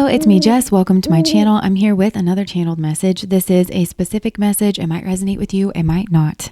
Hello, it's me, Jess. Welcome to my channel. I'm here with another channeled message. This is a specific message. It might resonate with you. It might not.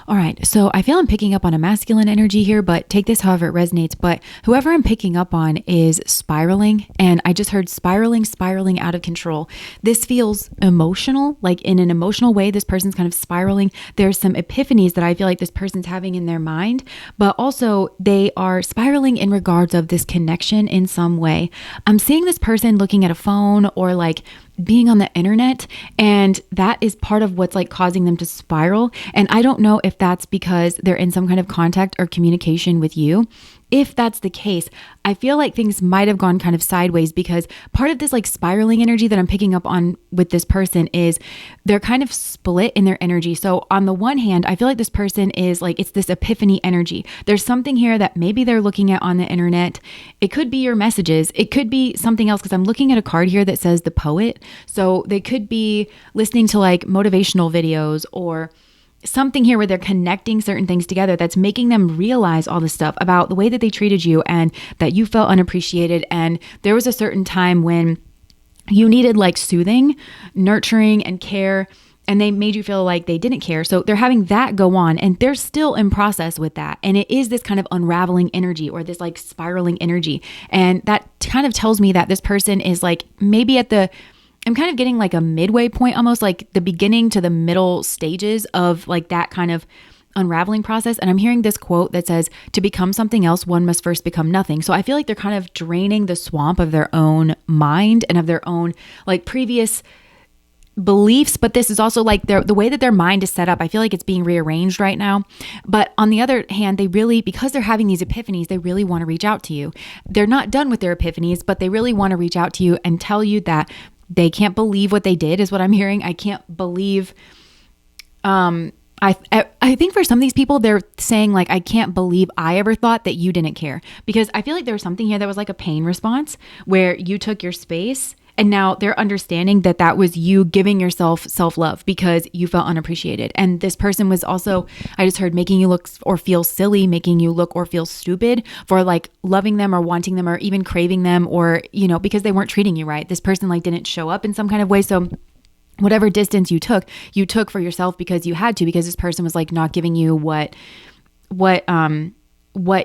All right. So I feel I'm picking up on a masculine energy here, but take this however it resonates. But whoever I'm picking up on is spiraling. And I just heard spiraling out of control. This feels emotional, like in an emotional way, this person's kind of spiraling. There's some epiphanies that I feel like this person's having in their mind, but also they are spiraling in regards of this connection in some way. I'm seeing this person looking at a phone or like being on the internet, and that is part of what's like causing them to spiral. And I don't know if that's because they're in some kind of contact or communication with you. If that's the case, I feel like things might have gone kind of sideways, because part of this like spiraling energy that I'm picking up on with this person is they're kind of split in their energy. So on the one hand, I feel like this person is like, it's this epiphany energy. There's something here that maybe they're looking at on the internet. It could be your messages. It could be something else, because I'm looking at a card here that says the poet. So they could be listening to like motivational videos or something here where they're connecting certain things together that's making them realize all this stuff about the way that they treated you and that you felt unappreciated. And there was a certain time when you needed like soothing, nurturing, and care, and they made you feel like they didn't care. So they're having that go on, and they're still in process with that. And it is this kind of unraveling energy or this like spiraling energy. And that kind of tells me that this person is like maybe I'm kind of getting like a midway point, almost like the beginning to the middle stages of like that kind of unraveling process. And I'm hearing this quote that says, to become something else, one must first become nothing. So I feel like they're kind of draining the swamp of their own mind and of their own like previous beliefs. But this is also like the way that their mind is set up. I feel like it's being rearranged right now. But on the other hand, they really, because they're having these epiphanies, they really want to reach out to you. They're not done with their epiphanies, but they really want to reach out to you and tell you that they can't believe what they did, is what I'm hearing. I can't believe, I think for some of these people, they're saying like, I can't believe I ever thought that you didn't care, because I feel like there was something here that was like a pain response where you took your space, and now they're understanding that that was you giving yourself self-love because you felt unappreciated. And this person was also, I just heard, making you look or feel silly, making you look or feel stupid for like loving them or wanting them or even craving them, or, you know, because they weren't treating you right. This person like didn't show up in some kind of way. So whatever distance you took for yourself because you had to, because this person was like not giving you what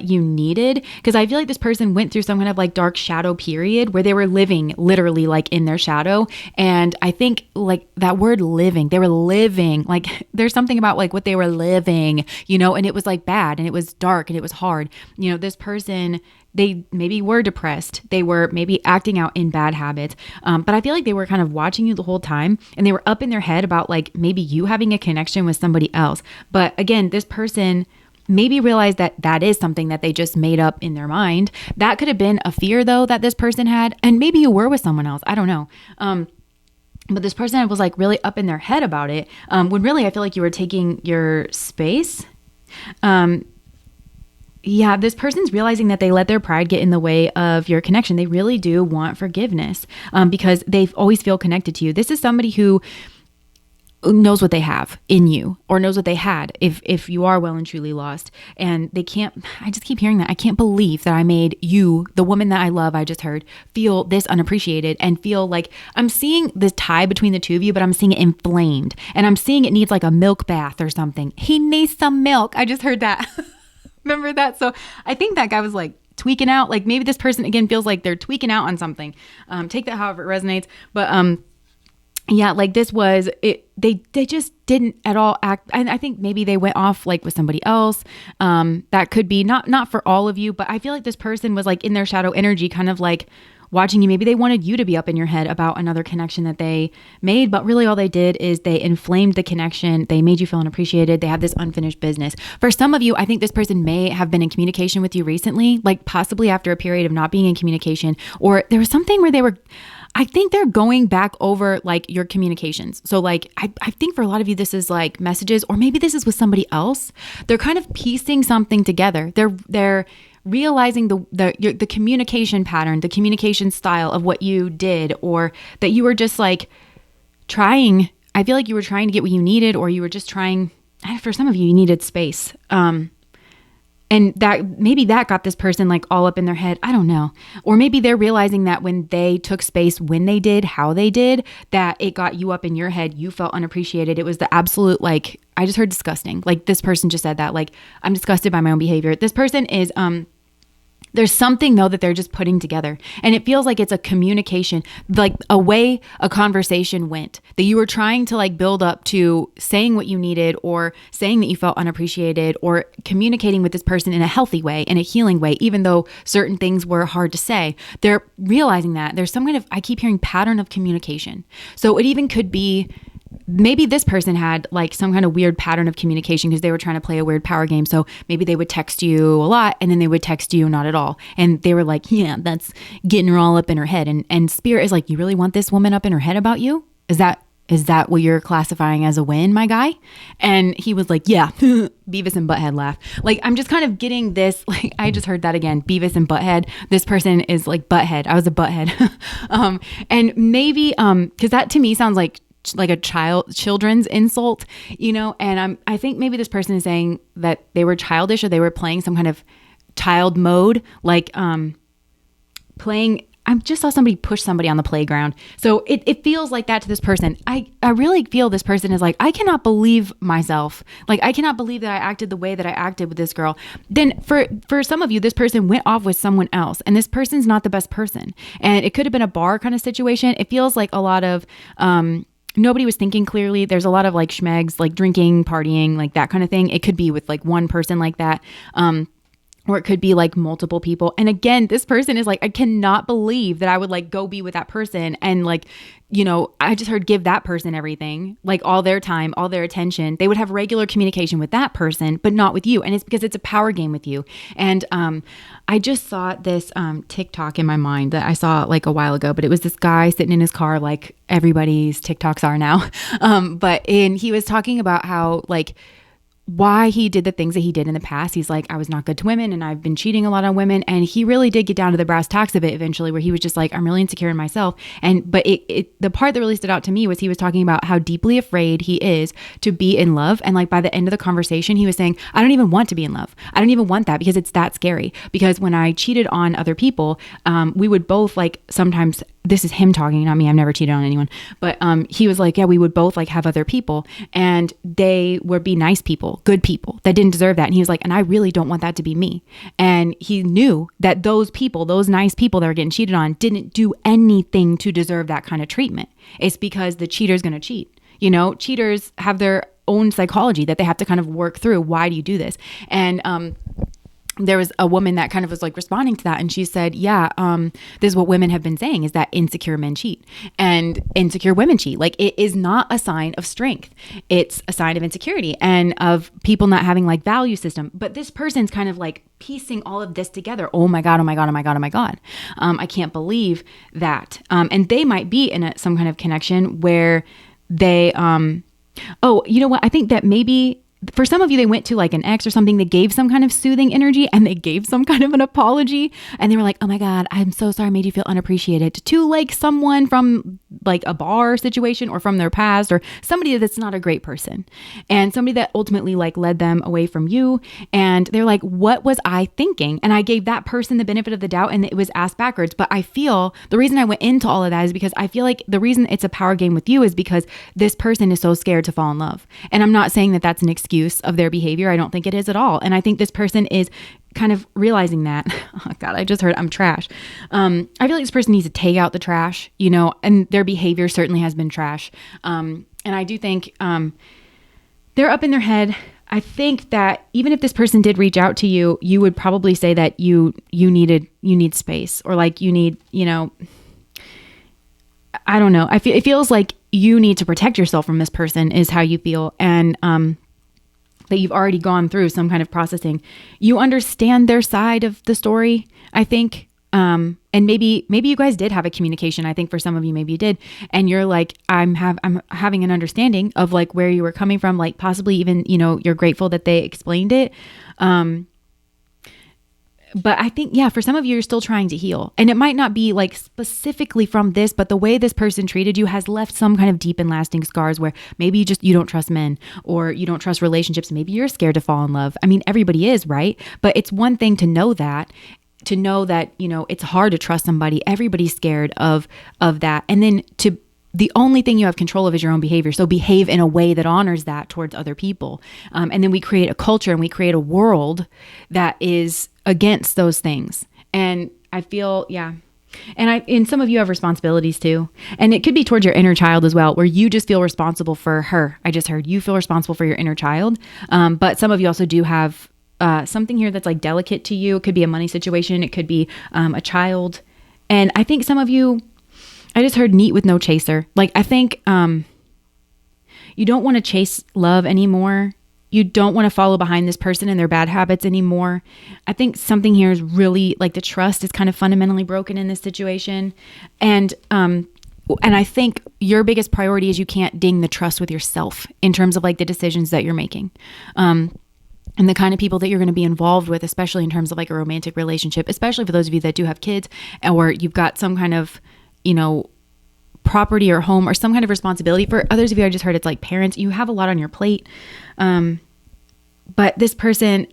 you needed. Because I feel like this person went through some kind of like dark shadow period where they were living literally like in their shadow. And I think like that word living, they were living, like there's something about like what they were living, you know, and it was like bad and it was dark and it was hard. You know, this person, they maybe were depressed. They were maybe acting out in bad habits. But I feel like they were kind of watching you the whole time, and they were up in their head about like maybe you having a connection with somebody else. But again, this person maybe realize that that is something that they just made up in their mind. That could have been a fear though that this person had, and maybe you were with someone else. I don't know. But this person was like really up in their head about it, when really I feel like you were taking your space. Yeah, this person's realizing that they let their pride get in the way of your connection. They really do want forgiveness, because they always feel connected to you. This is somebody who knows what they have in you, or knows what they had if you are well and truly lost. And they can't, I just keep hearing that. I can't believe that I made you, the woman that I love, I just heard, feel this unappreciated and feel like I'm seeing the tie between the two of you, but I'm seeing it inflamed, and I'm seeing it needs like a milk bath or something. He needs some milk. I just heard that. Remember that? So I think that guy was like tweaking out. Like maybe this person again feels like they're tweaking out on something. Take that however it resonates. But yeah, like this was it. They just didn't at all act. And I think maybe they went off like with somebody else. That could be not for all of you, but I feel like this person was like in their shadow energy, kind of like watching you. Maybe they wanted you to be up in your head about another connection that they made, but really all they did is they inflamed the connection. They made you feel unappreciated. They have this unfinished business. For some of you, I think this person may have been in communication with you recently, like possibly after a period of not being in communication, or there was something where I think they're going back over like your communications. So like, I think for a lot of you, this is like messages, or maybe this is with somebody else. They're kind of piecing something together. They're realizing the communication pattern, the communication style of what you did, or that you were just like trying. I feel like you were trying to get what you needed, or you were just trying, for some of you, you needed space. And that maybe that got this person like all up in their head. I don't know. Or maybe they're realizing that when they took space, when they did, how they did, that it got you up in your head. You felt unappreciated. It was the absolute, like, I just heard disgusting. Like this person just said that, like, I'm disgusted by my own behavior. This person is, there's something though that they're just putting together, and it feels like it's a communication, like a way a conversation went that you were trying to like build up to saying what you needed, or saying that you felt unappreciated, or communicating with this person in a healthy way, in a healing way, even though certain things were hard to say. They're realizing that there's some kind of, I keep hearing, pattern of communication. So it even could be, maybe this person had like some kind of weird pattern of communication because they were trying to play a weird power game. So maybe they would text you a lot and then they would text you not at all. And they were like, yeah, that's getting her all up in her head. And Spirit is like, you really want this woman up in her head about you? Is that what you're classifying as a win, my guy? And he was like, yeah, Beavis and Butthead laugh. Like, I'm just kind of getting this, like, I just heard that again, Beavis and Butthead. This person is like Butthead. I was a Butthead. And maybe, cause that to me sounds like a children's insult, you know? And I think maybe this person is saying that they were childish, or they were playing some kind of child mode, like playing. I just saw somebody push somebody on the playground. So it feels like that to this person. I really feel this person is like, I cannot believe myself. Like, I cannot believe that I acted the way that I acted with this girl. Then for some of you, this person went off with someone else, and this person's not the best person. And it could have been a bar kind of situation. It feels like a lot of, nobody was thinking clearly. There's a lot of like schmegs, like drinking, partying, like that kind of thing. It could be with like one person like that. Or it could be like multiple people. And again, this person is like, I cannot believe that I would like go be with that person. And like, you know, I just heard give that person everything, like all their time, all their attention. They would have regular communication with that person, but not with you. And it's because it's a power game with you. And I just saw this TikTok in my mind that I saw like a while ago, but it was this guy sitting in his car, like everybody's TikToks are now. And he was talking about how like, why he did the things that he did in the past. He's like, I was not good to women, and I've been cheating a lot on women. And he really did get down to the brass tacks of it eventually, where he was just like, I'm really insecure in myself. But the part that really stood out to me was he was talking about how deeply afraid he is to be in love. And like by the end of the conversation, he was saying, I don't even want to be in love. I don't even want that, because it's that scary. Because when I cheated on other people, we would both like sometimes, this is him talking, not me. I've never cheated on anyone. But he was like, yeah, we would both like have other people, and they would be nice people, good people that didn't deserve that. And he was like, and I really don't want that to be me. And he knew that those people, those nice people that were getting cheated on, didn't do anything to deserve that kind of treatment. It's because the cheater's going to cheat. You know, cheaters have their own psychology that they have to kind of work through. Why do you do this? And there was a woman that kind of was like responding to that. And she said, yeah, this is what women have been saying, is that insecure men cheat and insecure women cheat. Like, it is not a sign of strength. It's a sign of insecurity and of people not having like value system. But this person's kind of like piecing all of this together. Oh my God, oh my God, oh my God, oh my God. I can't believe that. And they might be in some kind of connection where they, oh, you know what? I think that maybe for some of you, they went to like an ex or something, they gave some kind of soothing energy, and they gave some kind of an apology, and they were like, oh my God, I'm so sorry I made you feel unappreciated, to like someone from like a bar situation or from their past, or somebody that's not a great person, and somebody that ultimately like led them away from you. And they're like, what was I thinking? And I gave that person the benefit of the doubt, and it was asked backwards. But I feel the reason I went into all of that is because I feel like the reason it's a power game with you is because this person is so scared to fall in love. And I'm not saying that that's an excuse of their behavior. I don't think it is at all. And I think this person is kind of realizing that. Oh God, I just heard I'm trash. I feel like this person needs to take out the trash, you know, and their behavior certainly has been trash. And I do think they're up in their head. I think that even if this person did reach out to you, you would probably say that you need space, or like you need, you know, I don't know. It feels like you need to protect yourself from this person is how you feel. And that you've already gone through some kind of processing. You understand their side of the story, I think. And maybe you guys did have a communication. I think for some of you, maybe you did. And you're like, I'm having an understanding of like where you were coming from, like possibly even, you know, you're grateful that they explained it. But I think, yeah, for some of you, you're still trying to heal. And it might not be like specifically from this, but the way this person treated you has left some kind of deep and lasting scars where maybe you don't trust men, or you don't trust relationships. Maybe you're scared to fall in love. I mean, everybody is, right? But it's one thing to know that, it's hard to trust somebody. Everybody's scared of that. And then the only thing you have control of is your own behavior. So behave in a way that honors that towards other people. And then we create a culture and we create a world that is against those things. And I feel, yeah. And some of you have responsibilities too. And it could be towards your inner child as well, where you just feel responsible for her. I just heard you feel responsible for your inner child. But some of you also do have something here that's like delicate to you. It could be a money situation. It could be a child. And I think some of you, I just heard neat with no chaser. Like, I think you don't want to chase love anymore. You don't want to follow behind this person and their bad habits anymore. I think something here is really like the trust is kind of fundamentally broken in this situation. And I think your biggest priority is you can't ding the trust with yourself in terms of like the decisions that you're making. And the kind of people that you're going to be involved with, especially in terms of like a romantic relationship, especially for those of you that do have kids, or you've got some kind of property or home or some kind of responsibility. For others of you, I just heard it's like parents. You have a lot on your plate. But this person,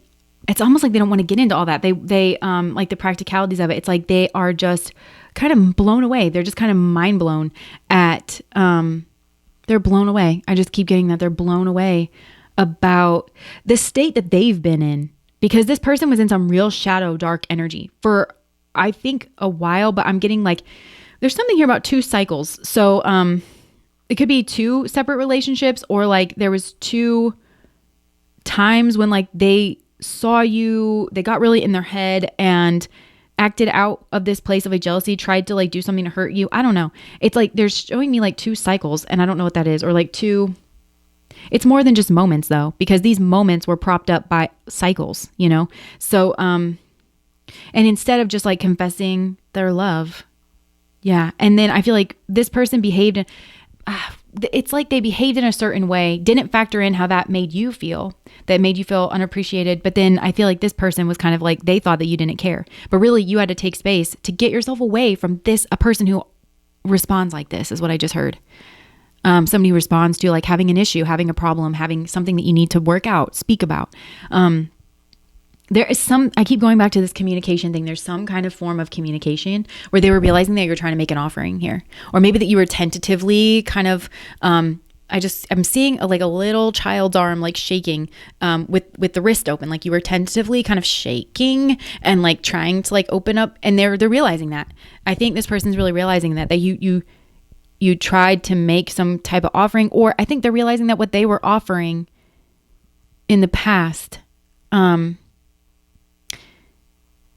it's almost like they don't want to get into all that. They like the practicalities of it. It's like they are just kind of blown away. They're just kind of mind blown at, they're blown away. I just keep getting that they're blown away about the state that they've been in, because this person was in some real shadow, dark energy for, I think, a while, but I'm getting like, there's something here about 2 cycles. So it could be 2 separate relationships, or like there was 2 times when like they saw you, they got really in their head and acted out of this place of like jealousy, tried to like do something to hurt you. I don't know. It's like they're showing me like 2 cycles, and I don't know what that is, or like 2. It's more than just moments though, because these moments were propped up by cycles, So and instead of just like confessing their love. Yeah. And then I feel like this person behaved, it's like they behaved in a certain way, didn't factor in how that made you feel unappreciated. But then I feel like this person was kind of like, they thought that you didn't care, but really you had to take space to get yourself away from a person who responds like this, is what I just heard. Somebody who responds to like having an issue, having a problem, having something that you need to work out, speak about. There is I keep going back to this communication thing. There's some kind of form of communication where they were realizing that you're trying to make an offering here, or maybe that you were tentatively kind of, I'm seeing a little child's arm, like shaking, with the wrist open, like you were tentatively kind of shaking and like trying to like open up, and they're realizing that. I think this person's really realizing that you tried to make some type of offering, or I think they're realizing that what they were offering in the past,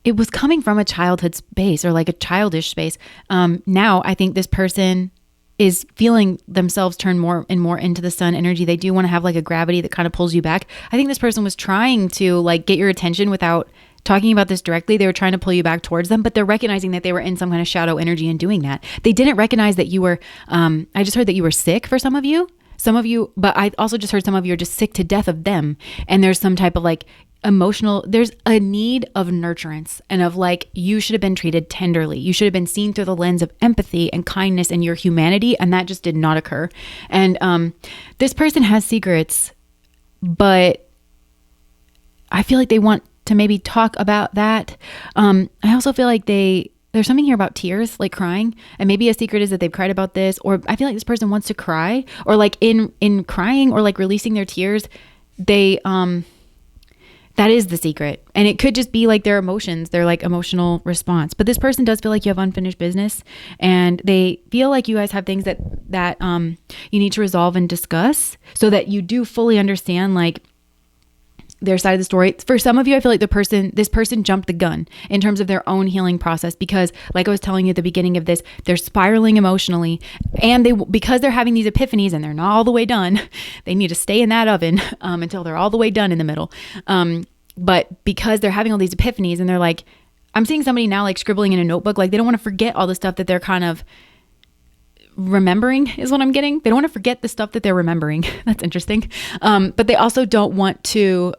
it was coming from a childhood space, or like a childish space. Now I think this person is feeling themselves turn more and more into the sun energy. They do want to have like a gravity that kind of pulls you back. I think this person was trying to like get your attention without talking about this directly. They were trying to pull you back towards them, but they're recognizing that they were in some kind of shadow energy and doing that. They didn't recognize that you were, I just heard that you were sick for some of you, but I also just heard some of you are just sick to death of them. And there's some type of like there's a need of nurturance, and of like, you should have been treated tenderly. You should have been seen through the lens of empathy and kindness and your humanity. And that just did not occur. And this person has secrets, but I feel like they want to maybe talk about that. I also feel like there's something here about tears, like crying, and maybe a secret is that they've cried about this, or I feel like this person wants to cry, or like in crying or like releasing their tears, that is the secret. And it could just be like their emotions, their like emotional response. But this person does feel like you have unfinished business, and they feel like you guys have things that you need to resolve and discuss, so that you do fully understand like their side of the story. For some of you, I feel like this person jumped the gun in terms of their own healing process, because like I was telling you at the beginning of this, they're spiraling emotionally, and because they're having these epiphanies and they're not all the way done, they need to stay in that oven until they're all the way done in the middle. But because they're having all these epiphanies, and they're like, I'm seeing somebody now like scribbling in a notebook, like they don't want to forget all the stuff that they're kind of remembering, is what I'm getting. They don't want to forget the stuff that they're remembering. That's interesting. But they also don't want to,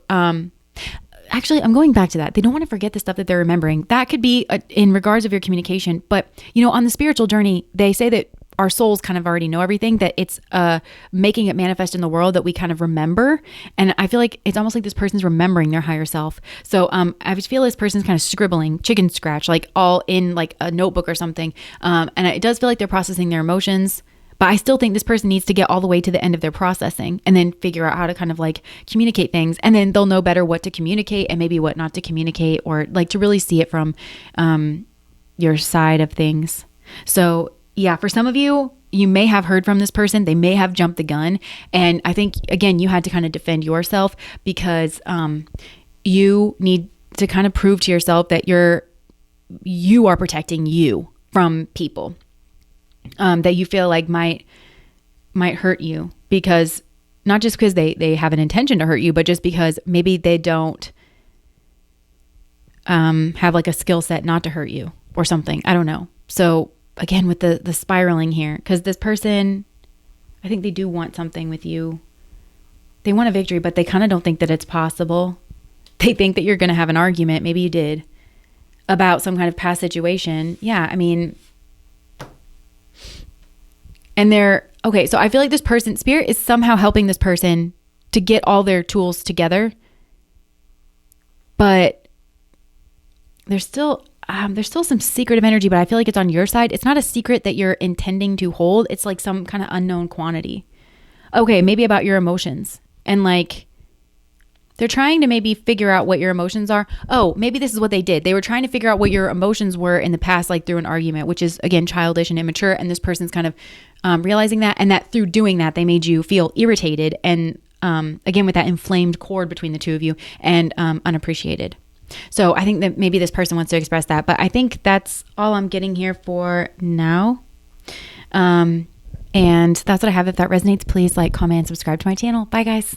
actually, I'm going back to that. They don't want to forget the stuff that they're remembering. That could be in regards of your communication. But, on the spiritual journey, they say that our souls kind of already know everything, that it's making it manifest in the world that we kind of remember. And I feel like it's almost like this person's remembering their higher self. So I feel this person's kind of scribbling, chicken scratch, like all in like a notebook or something. And it does feel like they're processing their emotions. But I still think this person needs to get all the way to the end of their processing and then figure out how to kind of like communicate things. And then they'll know better what to communicate and maybe what not to communicate, or like to really see it from your side of things. So yeah, for some of you, you may have heard from this person. They may have jumped the gun. And I think, again, you had to kind of defend yourself because you need to kind of prove to yourself that you are protecting you from people that you feel like might hurt you, because not just because they have an intention to hurt you, but just because maybe they don't have like a skill set not to hurt you or something. I don't know. So again, with the spiraling here, because this person, I think they do want something with you. They want a victory, but they kind of don't think that it's possible. They think that you're going to have an argument. Maybe you did, about some kind of past situation. Yeah, I mean, and okay, so I feel like this person, spirit is somehow helping this person to get all their tools together, but there's still some secretive energy, but I feel like it's on your side. It's not a secret that you're intending to hold. It's like some kind of unknown quantity. Okay, maybe about your emotions. And like, they're trying to maybe figure out what your emotions are. Oh, maybe this is what they did. They were trying to figure out what your emotions were in the past, like through an argument, which is, again, childish and immature. And this person's kind of realizing that. And that through doing that, they made you feel irritated. And again, with that inflamed cord between the two of you, and unappreciated. So I think that maybe this person wants to express that, but I think that's all I'm getting here for now. And that's what I have. If that resonates, please like, comment, and subscribe to my channel. Bye, guys.